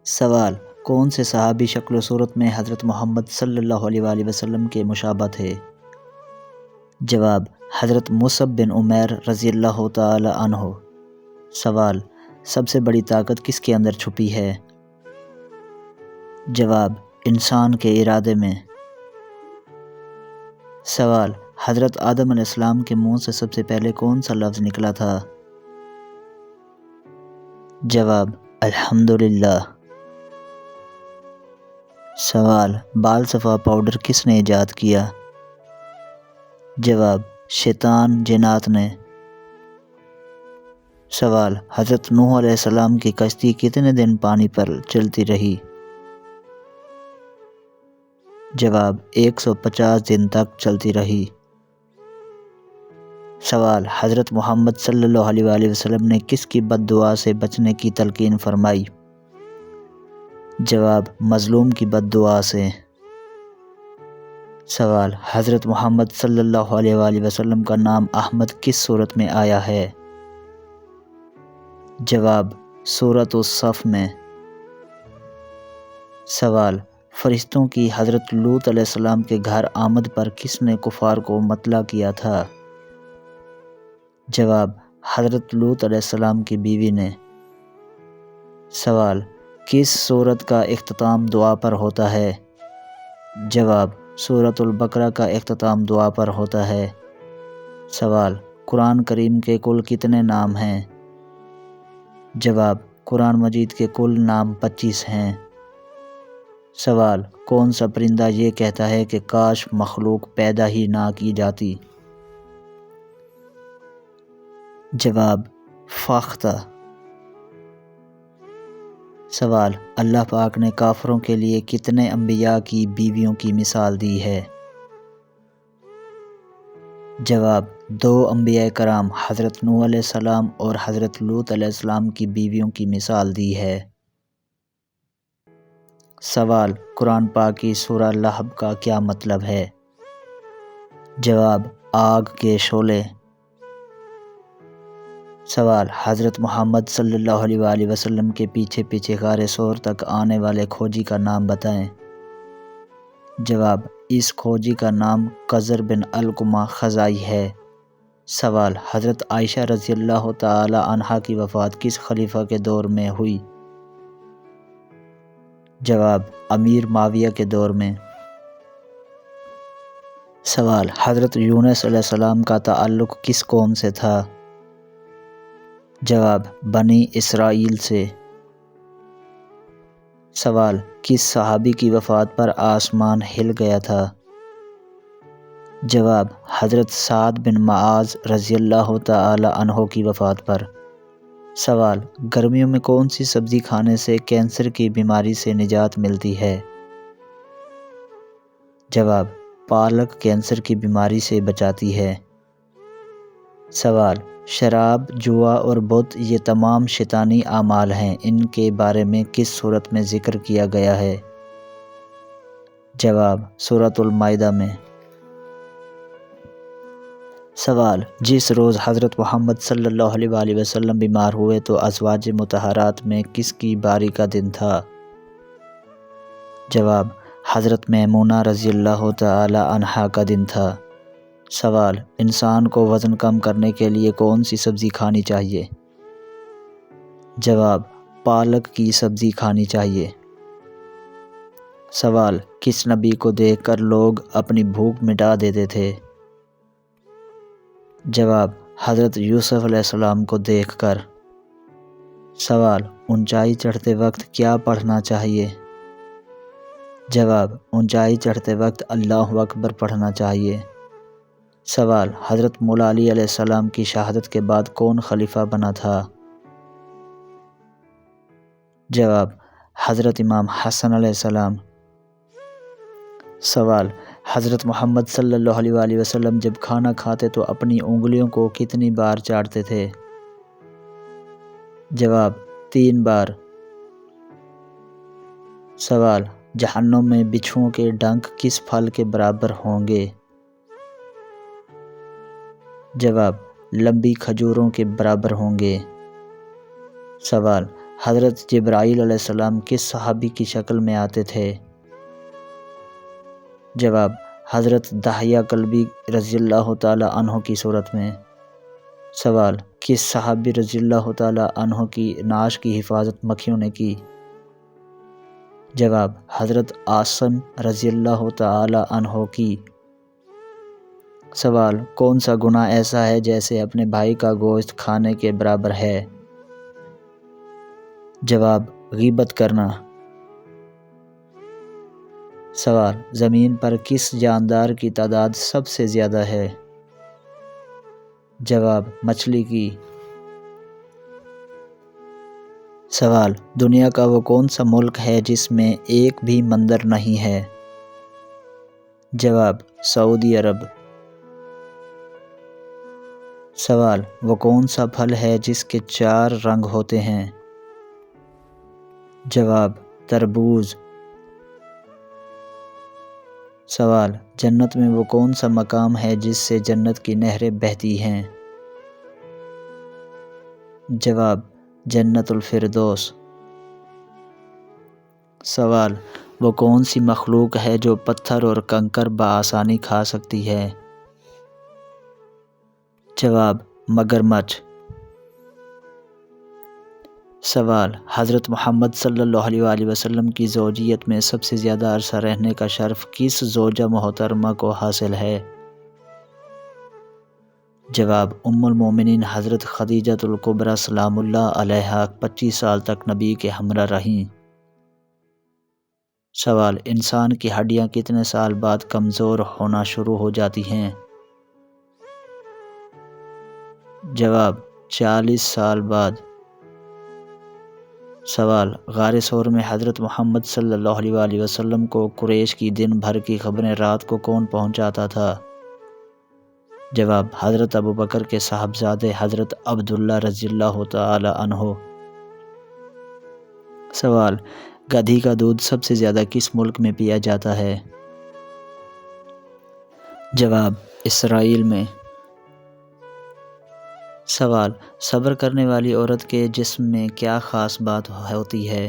سوال: کون سے صحابی شکل و صورت میں حضرت محمد صلی اللہ علیہ وآلہ وسلم کے مشابہ تھے؟ جواب: حضرت مصعب بن عمیر رضی اللہ تعالی عنہ۔ سوال: سب سے بڑی طاقت کس کے اندر چھپی ہے؟ جواب: انسان کے ارادے میں۔ سوال: حضرت آدم علیہ السلام کے منہ سے سب سے پہلے کون سا لفظ نکلا تھا؟ جواب: الحمدللہ۔ سوال: بال صفا پاؤڈر کس نے ایجاد کیا؟ جواب: شیطان جنات نے۔ سوال: حضرت نوح علیہ السلام کی کشتی کتنے دن پانی پر چلتی رہی؟ جواب: 150 دن تک چلتی رہی۔ سوال: حضرت محمد صلی اللہ علیہ وآلہ وسلم نے کس کی بد دعا سے بچنے کی تلقین فرمائی؟ جواب: مظلوم کی بد دعا سے۔ سوال: حضرت محمد صلی اللہ علیہ وآلہ وسلم کا نام احمد کس صورت میں آیا ہے؟ جواب: سورۃ الصف میں۔ سوال: فرشتوں کی حضرت لوط علیہ السلام کے گھر آمد پر کس نے کفار کو مطلع کیا تھا؟ جواب: حضرت لوط علیہ السلام کی بیوی نے۔ سوال: کس سورت کا اختتام دعا پر ہوتا ہے؟ جواب: سورۃ البقرہ کا اختتام دعا پر ہوتا ہے۔ سوال: قرآن کریم کے کل کتنے نام ہیں؟ جواب: قرآن مجید کے کل نام 25 ہیں۔ سوال: کون سا پرندہ یہ کہتا ہے کہ کاش مخلوق پیدا ہی نہ کی جاتی؟ جواب: فاختہ۔ سوال: اللہ پاک نے کافروں کے لیے کتنے انبیاء کی بیویوں کی مثال دی ہے؟ جواب: 2 انبیاء کرام حضرت نوح علیہ السلام اور حضرت لوط علیہ السلام کی بیویوں کی مثال دی ہے۔ سوال: قرآن پاک کی سورہ لہب کا کیا مطلب ہے؟ جواب: آگ کے شعلے۔ سوال: حضرت محمد صلی اللہ علیہ وآلہ وسلم کے پیچھے پیچھے غار ثور تک آنے والے کھوجی کا نام بتائیں۔ جواب: اس کھوجی کا نام قزر بن علقمہ خزاعی ہے۔ سوال: حضرت عائشہ رضی اللہ تعالی عنہا کی وفات کس خلیفہ کے دور میں ہوئی؟ جواب: امیر معاویہ کے دور میں۔ سوال: حضرت یونس علیہ السلام کا تعلق کس قوم سے تھا؟ جواب: بنی اسرائیل سے۔ سوال: کس صحابی کی وفات پر آسمان ہل گیا تھا؟ جواب: حضرت سعد بن معاذ رضی اللہ تعالی عنہ کی وفات پر۔ سوال: گرمیوں میں کون سی سبزی کھانے سے کینسر کی بیماری سے نجات ملتی ہے؟ جواب: پالک کینسر کی بیماری سے بچاتی ہے۔ سوال: شراب، جوا اور بت یہ تمام شیطانی اعمال ہیں، ان کے بارے میں کس سورت میں ذکر کیا گیا ہے؟ جواب: سورۃ المائدہ میں۔ سوال: جس روز حضرت محمد صلی اللہ علیہ وآلہ وسلم بیمار ہوئے تو ازواج مطہرات میں کس کی باری کا دن تھا؟ جواب: حضرت میمونہ رضی اللہ تعالی عنہا کا دن تھا۔ سوال: انسان کو وزن کم کرنے کے لیے کون سی سبزی کھانی چاہیے؟ جواب: پالک کی سبزی کھانی چاہیے۔ سوال: کس نبی کو دیکھ کر لوگ اپنی بھوک مٹا دیتے تھے؟ جواب: حضرت یوسف علیہ السلام کو دیکھ کر۔ سوال: اونچائی چڑھتے وقت کیا پڑھنا چاہیے؟ جواب: اونچائی چڑھتے وقت اللہ اکبر پڑھنا چاہیے۔ سوال: حضرت مولا علی علیہ السلام کی شہادت کے بعد کون خلیفہ بنا تھا؟ جواب: حضرت امام حسن علیہ السلام۔ سوال: حضرت محمد صلی اللہ علیہ وآلہ وسلم جب کھانا کھاتے تو اپنی انگلیوں کو کتنی بار چاٹتے تھے؟ جواب: 3 بار۔ سوال: جہنم میں بچھوؤں کے ڈنک کس پھل کے برابر ہوں گے؟ جواب: لمبی کھجوروں کے برابر ہوں گے۔ سوال: حضرت جبرائیل علیہ السلام کس صحابی کی شکل میں آتے تھے؟ جواب: حضرت دحیہ کلبی رضی اللہ تعالی عنہ کی صورت میں۔ سوال: کس صحابی رضی اللہ تعالی عنہ کی نعش کی حفاظت مکھیوں نے کی؟ جواب: حضرت عاصم رضی اللہ تعالی عنہ کی۔ سوال: کون سا گناہ ایسا ہے جیسے اپنے بھائی کا گوشت کھانے کے برابر ہے؟ جواب: غیبت کرنا۔ سوال: زمین پر کس جاندار کی تعداد سب سے زیادہ ہے؟ جواب: مچھلی کی۔ سوال: دنیا کا وہ کون سا ملک ہے جس میں ایک بھی مندر نہیں ہے؟ جواب: سعودی عرب۔ سوال: وہ کون سا پھل ہے جس کے 4 رنگ ہوتے ہیں؟ جواب: تربوز۔ سوال: جنت میں وہ کون سا مقام ہے جس سے جنت کی نہریں بہتی ہیں؟ جواب: جنت الفردوس۔ سوال: وہ کون سی مخلوق ہے جو پتھر اور کنکر بآسانی کھا سکتی ہے؟ جواب: مگرمچھ۔ سوال: حضرت محمد صلی اللہ علیہ وآلہ وسلم کی زوجیت میں سب سے زیادہ عرصہ رہنے کا شرف کس زوجہ محترمہ کو حاصل ہے؟ جواب: ام المومنین حضرت خدیجہ الکبریٰ سلام اللہ علیہا 25 سال تک نبی کے ہمراہ رہیں۔ سوال: انسان کی ہڈیاں کتنے سال بعد کمزور ہونا شروع ہو جاتی ہیں؟ جواب: 40 سال بعد۔ سوال: غار ثور میں حضرت محمد صلی اللہ علیہ وآلہ وسلم کو قریش کی دن بھر کی خبریں رات کو کون پہنچاتا تھا؟ جواب: حضرت ابوبکر کے صاحبزادے حضرت عبداللہ رضی اللہ تعالی عنہ۔ سوال: گدھی کا دودھ سب سے زیادہ کس ملک میں پیا جاتا ہے؟ جواب: اسرائیل میں۔ سوال: صبر کرنے والی عورت کے جسم میں کیا خاص بات ہوتی ہے؟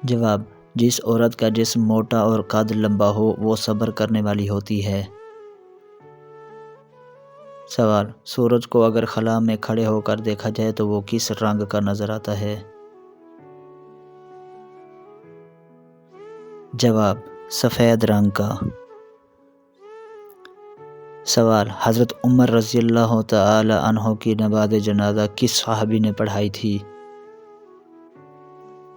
جواب: جس عورت کا جسم موٹا اور قد لمبا ہو وہ صبر کرنے والی ہوتی ہے۔ سوال: سورج کو اگر خلا میں کھڑے ہو کر دیکھا جائے تو وہ کس رنگ کا نظر آتا ہے؟ جواب: سفید رنگ کا۔ سوال: حضرت عمر رضی اللہ تعالی عنہ کی نماز جنازہ کس صحابی نے پڑھائی تھی؟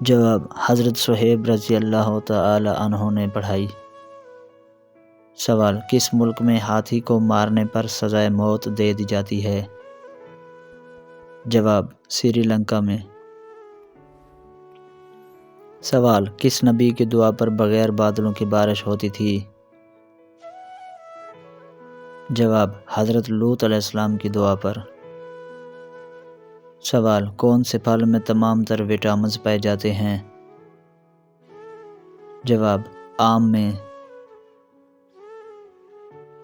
جواب: حضرت صہیب رضی اللہ تعالی عنہ نے پڑھائی۔ سوال: کس ملک میں ہاتھی کو مارنے پر سزائے موت دے دی جاتی ہے؟ جواب: سری لنکا میں۔ سوال: کس نبی کی دعا پر بغیر بادلوں کی بارش ہوتی تھی؟ جواب: حضرت لوط علیہ السلام کی دعا پر۔ سوال: کون سے پھل میں تمام تر وٹامنز پائے جاتے ہیں؟ جواب: آم میں۔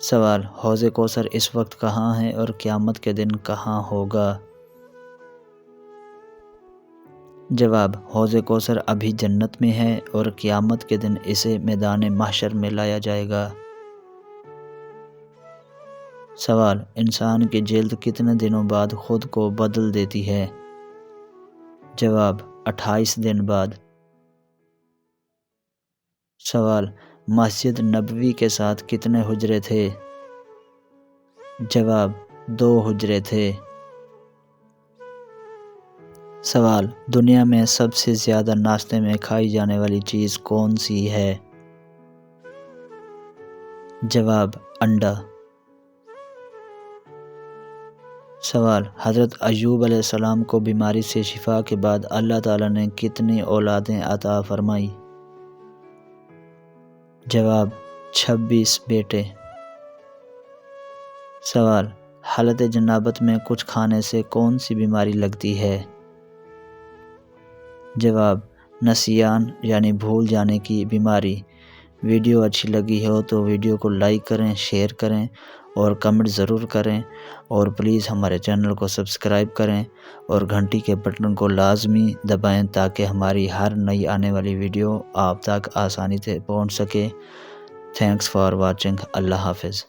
سوال: حوض کوثر اس وقت کہاں ہے اور قیامت کے دن کہاں ہوگا؟ جواب: حوض کوثر ابھی جنت میں ہے اور قیامت کے دن اسے میدان محشر میں لایا جائے گا۔ سوال: انسان کی جلد کتنے دنوں بعد خود کو بدل دیتی ہے؟ جواب: 28 دن بعد۔ سوال: مسجد نبوی کے ساتھ کتنے حجرے تھے؟ جواب: 2 حجرے تھے۔ سوال: دنیا میں سب سے زیادہ ناشتے میں کھائی جانے والی چیز کون سی ہے؟ جواب: انڈا۔ سوال: حضرت ایوب علیہ السلام کو بیماری سے شفا کے بعد اللہ تعالیٰ نے کتنی اولادیں عطا فرمائی؟ جواب: 26 بیٹے۔ سوال: حالت جنابت میں کچھ کھانے سے کون سی بیماری لگتی ہے؟ جواب: نسیان یعنی بھول جانے کی بیماری۔ ویڈیو اچھی لگی ہو تو ویڈیو کو لائک کریں، شیئر کریں اور کمنٹ ضرور کریں، اور پلیز ہمارے چینل کو سبسکرائب کریں اور گھنٹی کے بٹن کو لازمی دبائیں تاکہ ہماری ہر نئی آنے والی ویڈیو آپ تک آسانی سے پہنچ سکے۔ Thanks for watching. اللہ حافظ۔